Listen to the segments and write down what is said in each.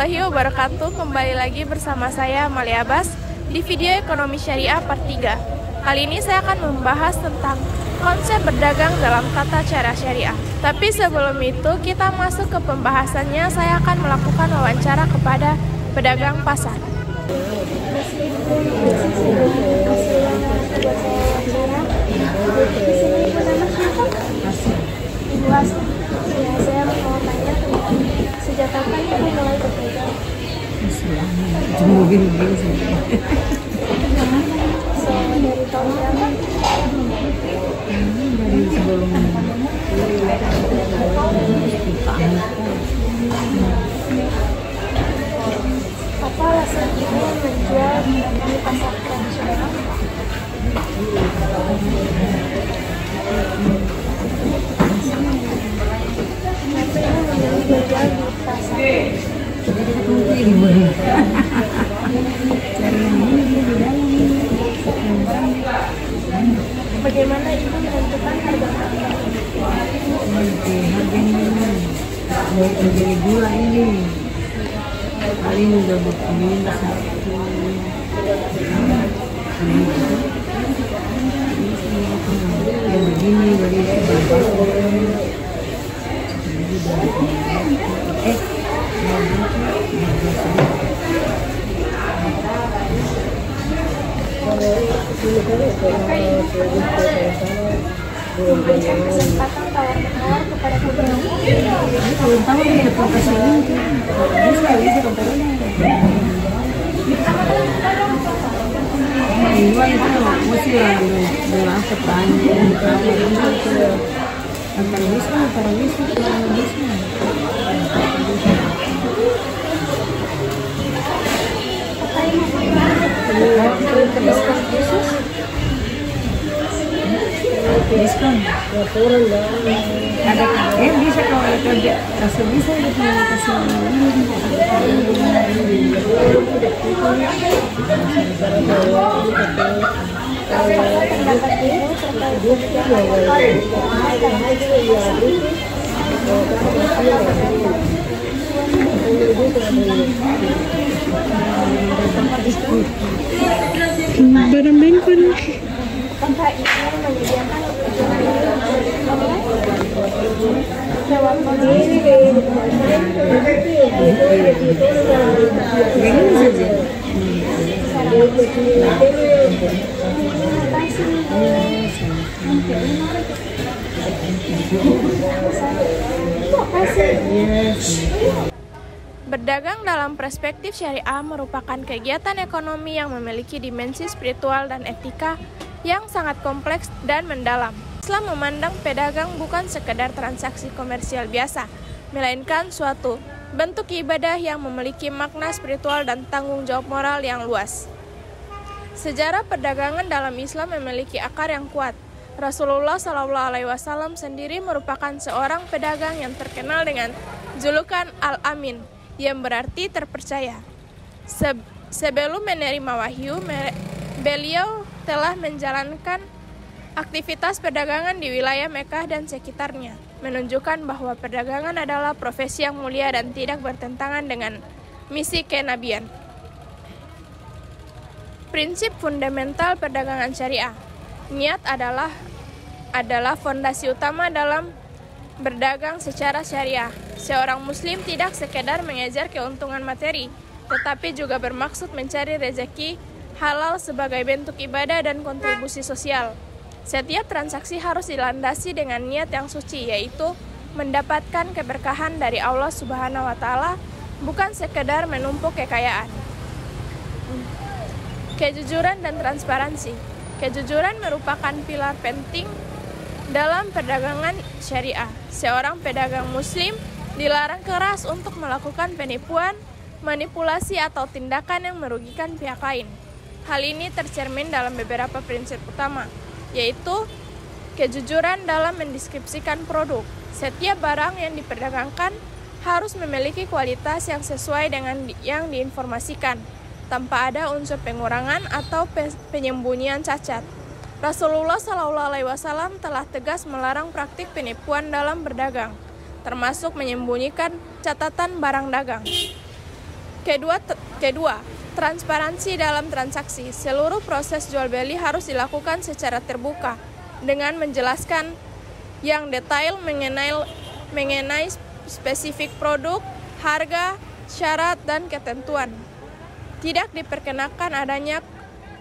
warahmatullahi wabarakatuh. Kembali lagi bersama saya Amalia Abbas di video Ekonomi Syariah Part 3. Kali ini saya akan membahas tentang konsep berdagang dalam tata cara syariah. Tapi sebelum itu kita masuk ke pembahasannya, saya akan melakukan wawancara kepada pedagang pasar. Saya mau tanya tentang sejak kapan Ibu mulai berdagang? Gini-gini sih. Dari tahun berapa? Dari sebelum Apa alasan Ibu menjual di pasar tradisional? Kenapa Ibu memilih menjual di pasar? Bagaimana Ibu menentukan harga harga? Harganya gula ini paling udah begini satu yang begini dari Memberikan kesempatan tawar-menawar kepada pembeli. kalau tahu dia profesi ini bisa kontaknya. Dua itu masih dua sepanjang akan bisa Diskon khusus? diskon ada bisa kalau kerja kasih bisa kasih Pendapat Ibu terkait barang-barang pun apakah Ibu menyediakan lewat online? Berdagang dalam perspektif syariah merupakan kegiatan ekonomi yang memiliki dimensi spiritual dan etika yang sangat kompleks dan mendalam. Islam memandang pedagang bukan sekedar transaksi komersial biasa, melainkan suatu bentuk ibadah yang memiliki makna spiritual dan tanggung jawab moral yang luas. Sejarah perdagangan dalam Islam memiliki akar yang kuat. Rasulullah SAW sendiri merupakan seorang pedagang yang terkenal dengan julukan Al-Amin, yang berarti terpercaya. Sebelum menerima wahyu, beliau telah menjalankan aktivitas perdagangan di wilayah Mekah dan sekitarnya, menunjukkan bahwa perdagangan adalah profesi yang mulia dan tidak bertentangan dengan misi kenabian. Prinsip fundamental perdagangan syariah. Niat adalah fondasi utama dalam berdagang secara syariah. Seorang muslim tidak sekedar mengejar keuntungan materi, tetapi juga bermaksud mencari rezeki halal sebagai bentuk ibadah dan kontribusi sosial. Setiap transaksi harus dilandasi dengan niat yang suci, yaitu mendapatkan keberkahan dari Allah Subhanahu wa Ta'ala, bukan sekedar menumpuk kekayaan. Kejujuran dan transparansi. Kejujuran merupakan pilar penting dalam perdagangan syariah. Seorang pedagang muslim dilarang keras untuk melakukan penipuan, manipulasi atau tindakan yang merugikan pihak lain. Hal ini tercermin dalam beberapa prinsip utama, yaitu kejujuran dalam mendeskripsikan produk. Setiap barang yang diperdagangkan harus memiliki kualitas yang sesuai dengan yang diinformasikan, tanpa ada unsur pengurangan atau penyembunyian cacat. Rasulullah SAW telah tegas melarang praktik penipuan dalam berdagang, termasuk menyembunyikan catatan barang dagang. Kedua, transparansi dalam transaksi. Seluruh proses jual beli harus dilakukan secara terbuka dengan menjelaskan yang detail mengenai spesifik produk, harga, syarat, dan ketentuan. Tidak diperkenakan adanya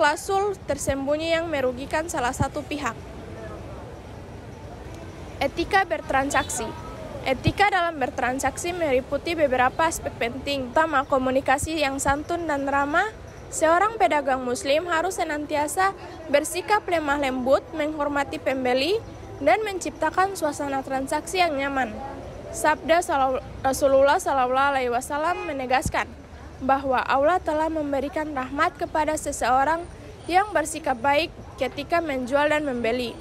klausul tersembunyi yang merugikan salah satu pihak. Etika bertransaksi. Etika dalam bertransaksi meliputi beberapa aspek penting. Pertama, komunikasi yang santun dan ramah. Seorang pedagang muslim harus senantiasa bersikap lemah lembut, menghormati pembeli, dan menciptakan suasana transaksi yang nyaman. Sabda Rasulullah SAW menegaskan bahwa Allah telah memberikan rahmat kepada seseorang yang bersikap baik ketika menjual dan membeli.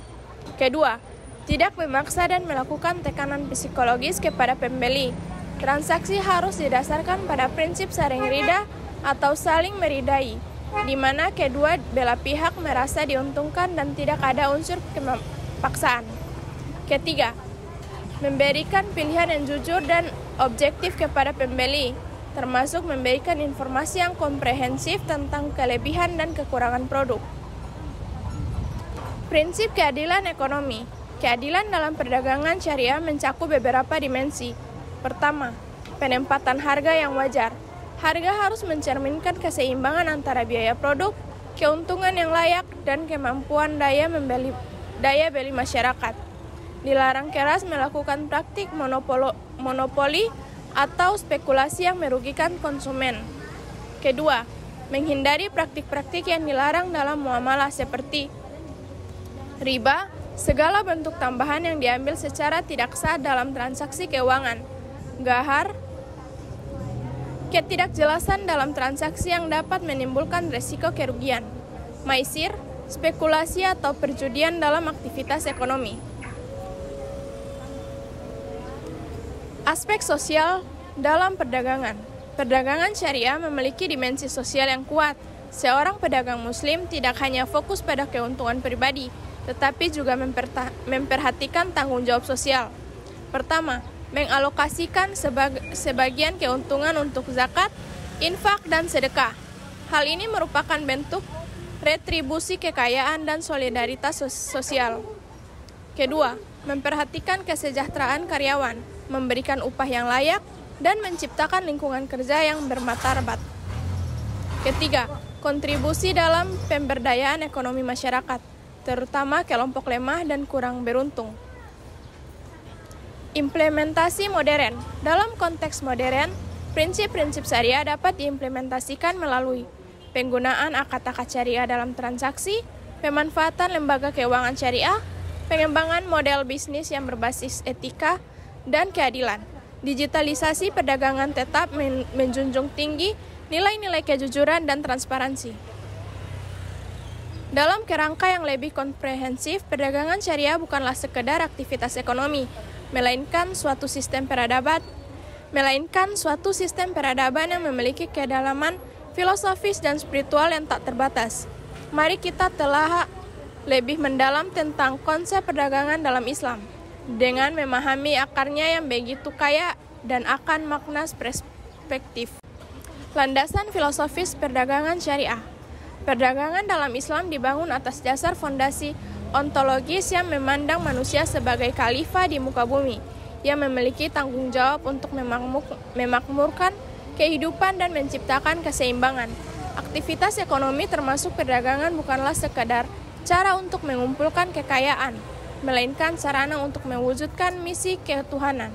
Kedua, tidak memaksa dan melakukan tekanan psikologis kepada pembeli. Transaksi harus didasarkan pada prinsip saling rida atau saling meridai, di mana kedua belah pihak merasa diuntungkan dan tidak ada unsur paksaan. Ketiga, memberikan pilihan yang jujur dan objektif kepada pembeli, termasuk memberikan informasi yang komprehensif tentang kelebihan dan kekurangan produk. Prinsip keadilan ekonomi. Keadilan dalam perdagangan syariah mencakup beberapa dimensi. Pertama, penempatan harga yang wajar. Harga harus mencerminkan keseimbangan antara biaya produk, keuntungan yang layak, dan kemampuan daya beli masyarakat. Dilarang keras melakukan praktik monopoli atau spekulasi yang merugikan konsumen. Kedua, menghindari praktik-praktik yang dilarang dalam muamalah seperti riba, segala bentuk tambahan yang diambil secara tidak sah dalam transaksi keuangan, gahar, ketidakjelasan dalam transaksi yang dapat menimbulkan resiko kerugian, maisir, spekulasi atau perjudian dalam aktivitas ekonomi. Aspek sosial dalam perdagangan. Perdagangan syariah memiliki dimensi sosial yang kuat. Seorang pedagang muslim tidak hanya fokus pada keuntungan pribadi, tetapi juga memperhatikan tanggung jawab sosial. Pertama, mengalokasikan sebagian keuntungan untuk zakat, infak, dan sedekah. Hal ini merupakan bentuk retribusi kekayaan dan solidaritas sosial. Kedua, memperhatikan kesejahteraan karyawan, memberikan upah yang layak, dan menciptakan lingkungan kerja yang bermartabat. Ketiga, kontribusi dalam pemberdayaan ekonomi masyarakat, terutama kelompok lemah dan kurang beruntung. Implementasi modern. Dalam konteks modern, prinsip-prinsip syariah dapat diimplementasikan melalui penggunaan akad-akad syariah dalam transaksi, pemanfaatan lembaga keuangan syariah, pengembangan model bisnis yang berbasis etika dan keadilan. Digitalisasi perdagangan tetap menjunjung tinggi nilai-nilai kejujuran dan transparansi. Dalam kerangka yang lebih komprehensif, perdagangan syariah bukanlah sekedar aktivitas ekonomi, melainkan suatu sistem peradaban yang memiliki kedalaman filosofis dan spiritual yang tak terbatas. Mari kita telah lebih mendalam tentang konsep perdagangan dalam Islam, dengan memahami akarnya yang begitu kaya dan akan makna perspektif. Landasan filosofis perdagangan syariah. Perdagangan dalam Islam dibangun atas dasar fondasi ontologis yang memandang manusia sebagai khalifah di muka bumi, yang memiliki tanggung jawab untuk memakmurkan kehidupan dan menciptakan keseimbangan. Aktivitas ekonomi termasuk perdagangan bukanlah sekadar cara untuk mengumpulkan kekayaan, melainkan sarana untuk mewujudkan misi ketuhanan.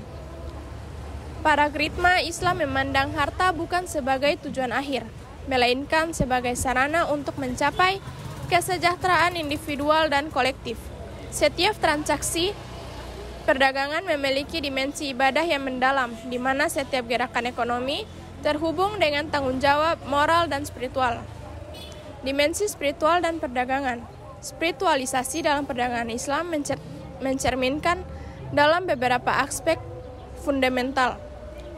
Paradigma Islam memandang harta bukan sebagai tujuan akhir, melainkan sebagai sarana untuk mencapai kesejahteraan individual dan kolektif. Setiap transaksi perdagangan memiliki dimensi ibadah yang mendalam, di mana setiap gerakan ekonomi terhubung dengan tanggung jawab moral dan spiritual. Dimensi spiritual dan perdagangan. Spiritualisasi dalam perdagangan Islam mencerminkan dalam beberapa aspek fundamental.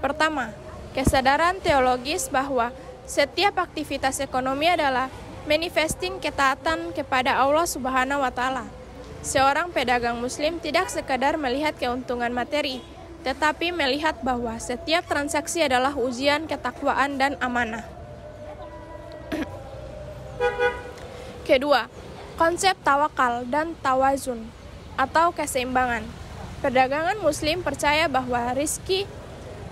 Pertama, kesadaran teologis bahwa setiap aktivitas ekonomi adalah manifesting ketaatan kepada Allah Subhanahu wa Ta'ala. Seorang pedagang muslim tidak sekadar melihat keuntungan materi, tetapi melihat bahwa setiap transaksi adalah ujian ketakwaan dan amanah. Kedua, konsep tawakal dan tawazun atau keseimbangan. Perdagangan Muslim percaya bahwa rizki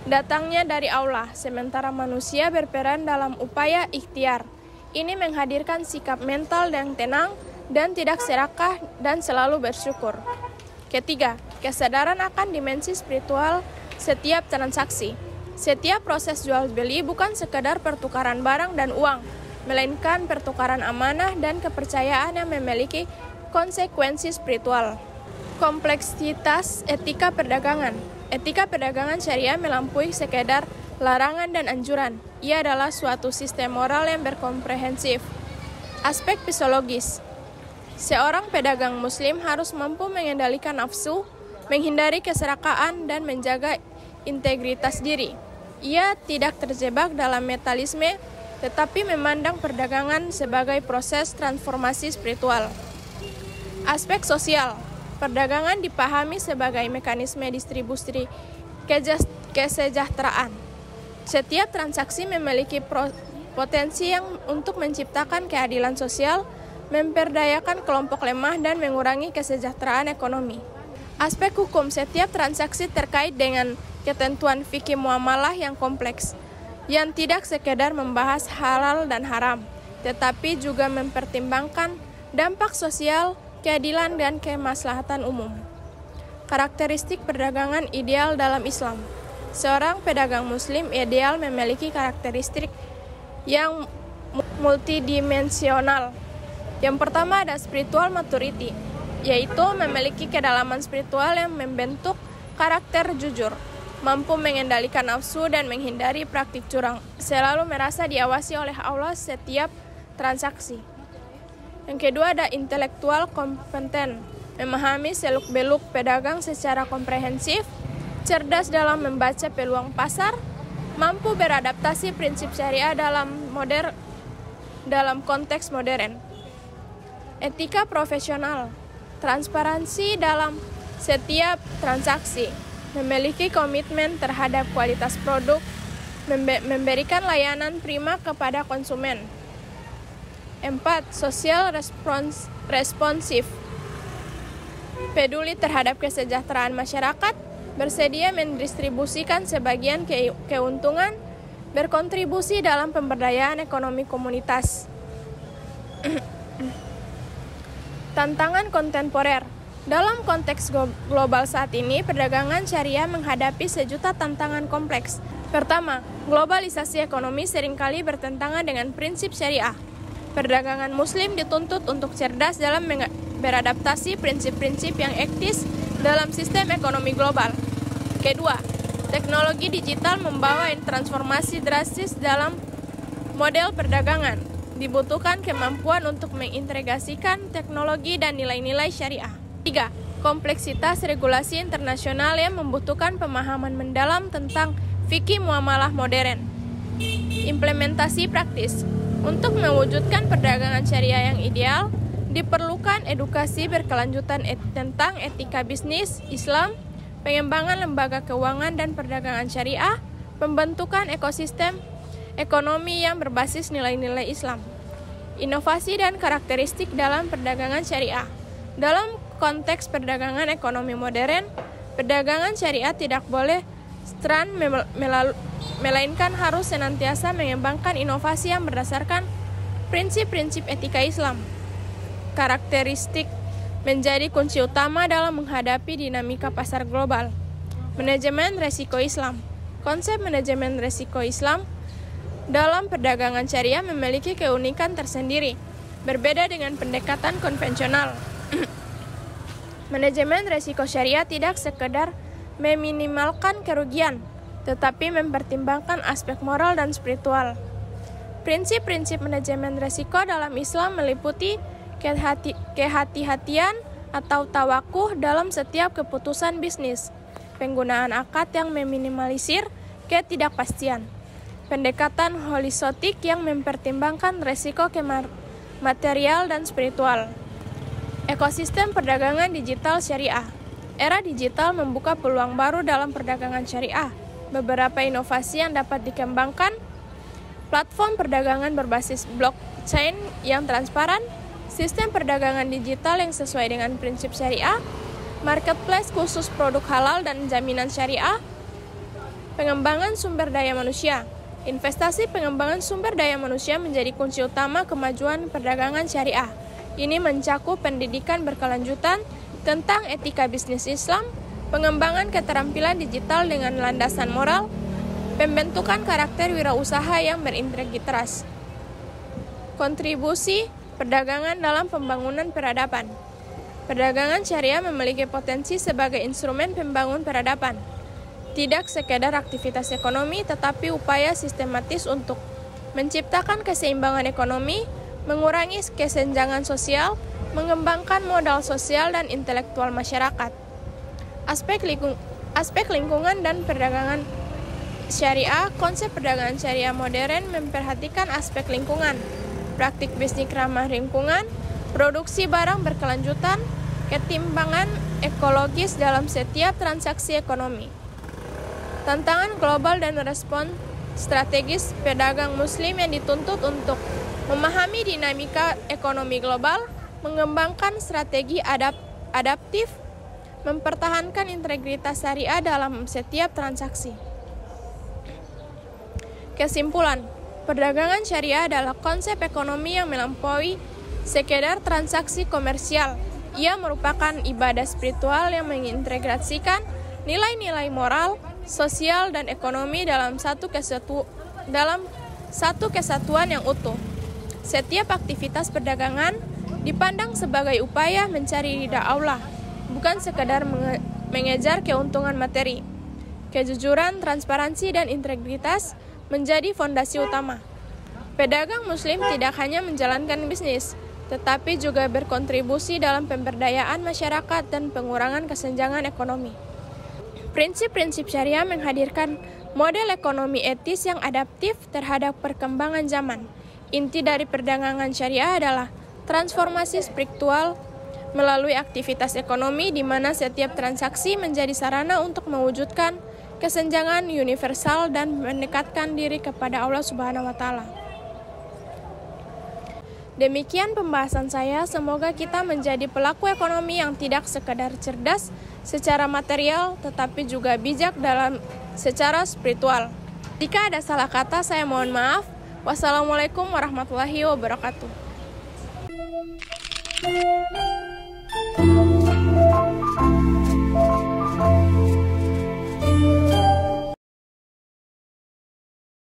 datangnya dari Allah, sementara manusia berperan dalam upaya ikhtiar. Ini menghadirkan sikap mental yang tenang dan tidak serakah dan selalu bersyukur. Ketiga, kesadaran akan dimensi spiritual setiap transaksi. Setiap proses jual beli bukan sekedar pertukaran barang dan uang, melainkan pertukaran amanah dan kepercayaan yang memiliki konsekuensi spiritual. Kompleksitas etika perdagangan. Etika perdagangan syariah melampaui sekedar larangan dan anjuran. Ia adalah suatu sistem moral yang berkomprehensif. Aspek psikologis. Seorang pedagang Muslim harus mampu mengendalikan nafsu, menghindari keserakahan, dan menjaga integritas diri. Ia tidak terjebak dalam metalisme, tetapi memandang perdagangan sebagai proses transformasi spiritual. Aspek sosial. Perdagangan dipahami sebagai mekanisme distribusi kesejahteraan. Setiap transaksi memiliki potensi yang untuk menciptakan keadilan sosial, memperdayakan kelompok lemah, dan mengurangi kesejahteraan ekonomi. Aspek hukum. Setiap transaksi terkait dengan ketentuan fikih muamalah yang kompleks, yang tidak sekedar membahas halal dan haram, tetapi juga mempertimbangkan dampak sosial, keadilan, dan kemaslahatan umum. Karakteristik perdagangan ideal dalam Islam. Seorang pedagang Muslim ideal memiliki karakteristik yang multidimensional. Yang pertama ada spiritual maturity, yaitu memiliki kedalaman spiritual yang membentuk karakter jujur, mampu mengendalikan nafsu dan menghindari praktik curang, selalu merasa diawasi oleh Allah setiap transaksi. Yang kedua ada intelektual kompeten, memahami seluk-beluk pedagang secara komprehensif, cerdas dalam membaca peluang pasar, mampu beradaptasi prinsip syariah dalam konteks modern. Etika profesional, transparansi dalam setiap transaksi, memiliki komitmen terhadap kualitas produk, memberikan layanan prima kepada konsumen. 4. Social responsif, peduli terhadap kesejahteraan masyarakat, bersedia mendistribusikan sebagian keuntungan, berkontribusi dalam pemberdayaan ekonomi komunitas. Tantangan kontemporer. Dalam konteks global saat ini, perdagangan syariah menghadapi sejuta tantangan kompleks. Pertama, globalisasi ekonomi seringkali bertentangan dengan prinsip syariah. Perdagangan Muslim dituntut untuk cerdas dalam beradaptasi prinsip-prinsip yang etis dalam sistem ekonomi global. Kedua, teknologi digital membawa transformasi drastis dalam model perdagangan. Dibutuhkan kemampuan untuk mengintegrasikan teknologi dan nilai-nilai syariah. 3. Kompleksitas regulasi internasional yang membutuhkan pemahaman mendalam tentang fikih muamalah modern. Implementasi praktis. Untuk mewujudkan perdagangan syariah yang ideal, diperlukan edukasi berkelanjutan tentang etika bisnis Islam, pengembangan lembaga keuangan dan perdagangan syariah, pembentukan ekosistem ekonomi yang berbasis nilai-nilai Islam. Inovasi dan karakteristik dalam perdagangan syariah. Dalam konteks perdagangan ekonomi modern, perdagangan syariah tidak boleh stran melainkan harus senantiasa mengembangkan inovasi yang berdasarkan prinsip-prinsip etika Islam. Karakteristik menjadi kunci utama dalam menghadapi dinamika pasar global. Manajemen resiko Islam. Konsep manajemen resiko Islam dalam perdagangan syariah memiliki keunikan tersendiri, berbeda dengan pendekatan konvensional. Manajemen resiko syariah tidak sekedar meminimalkan kerugian, tetapi mempertimbangkan aspek moral dan spiritual. Prinsip-prinsip manajemen resiko dalam Islam meliputi kehati-hatian atau tawakuh dalam setiap keputusan bisnis, penggunaan akad yang meminimalisir ketidakpastian, pendekatan holistik yang mempertimbangkan resiko material dan spiritual. Ekosistem perdagangan digital syariah. Era digital membuka peluang baru dalam perdagangan syariah. Beberapa inovasi yang dapat dikembangkan: platform perdagangan berbasis blockchain yang transparan, sistem perdagangan digital yang sesuai dengan prinsip syariah, marketplace khusus produk halal dan jaminan syariah, pengembangan sumber daya manusia. Investasi pengembangan sumber daya manusia menjadi kunci utama kemajuan perdagangan syariah. Ini mencakup pendidikan berkelanjutan tentang etika bisnis Islam, pengembangan keterampilan digital dengan landasan moral, pembentukan karakter wirausaha yang berintegritas. Kontribusi perdagangan dalam pembangunan peradaban. Perdagangan syariah memiliki potensi sebagai instrumen pembangun peradaban. Tidak sekedar aktivitas ekonomi, tetapi upaya sistematis untuk menciptakan keseimbangan ekonomi, mengurangi kesenjangan sosial, mengembangkan modal sosial dan intelektual masyarakat. Aspek lingkungan dan perdagangan syariah. Konsep perdagangan syariah modern memperhatikan aspek lingkungan, praktik bisnis ramah lingkungan, produksi barang berkelanjutan, ketimbangan ekologis dalam setiap transaksi ekonomi. Tantangan global dan respon strategis pedagang muslim yang dituntut untuk memahami dinamika ekonomi global, mengembangkan strategi adaptif, mempertahankan integritas syariah dalam setiap transaksi. Kesimpulan, perdagangan syariah adalah konsep ekonomi yang melampaui sekedar transaksi komersial. Ia merupakan ibadah spiritual yang mengintegrasikan nilai-nilai moral, sosial, dan ekonomi dalam satu kesatuan yang utuh. Setiap aktivitas perdagangan dipandang sebagai upaya mencari ridha Allah, bukan sekadar mengejar keuntungan materi. Kejujuran, transparansi, dan integritas menjadi fondasi utama. Pedagang muslim tidak hanya menjalankan bisnis, tetapi juga berkontribusi dalam pemberdayaan masyarakat dan pengurangan kesenjangan ekonomi. Prinsip-prinsip syariah menghadirkan model ekonomi etis yang adaptif terhadap perkembangan zaman. Inti dari perdagangan syariah adalah transformasi spiritual melalui aktivitas ekonomi di mana setiap transaksi menjadi sarana untuk mewujudkan kesenjangan universal dan mendekatkan diri kepada Allah Subhanahu wa taala. Demikian pembahasan saya, semoga kita menjadi pelaku ekonomi yang tidak sekadar cerdas secara material tetapi juga bijak dalam secara spiritual. Jika ada salah kata, saya mohon maaf. Wassalamualaikum warahmatullahi wabarakatuh.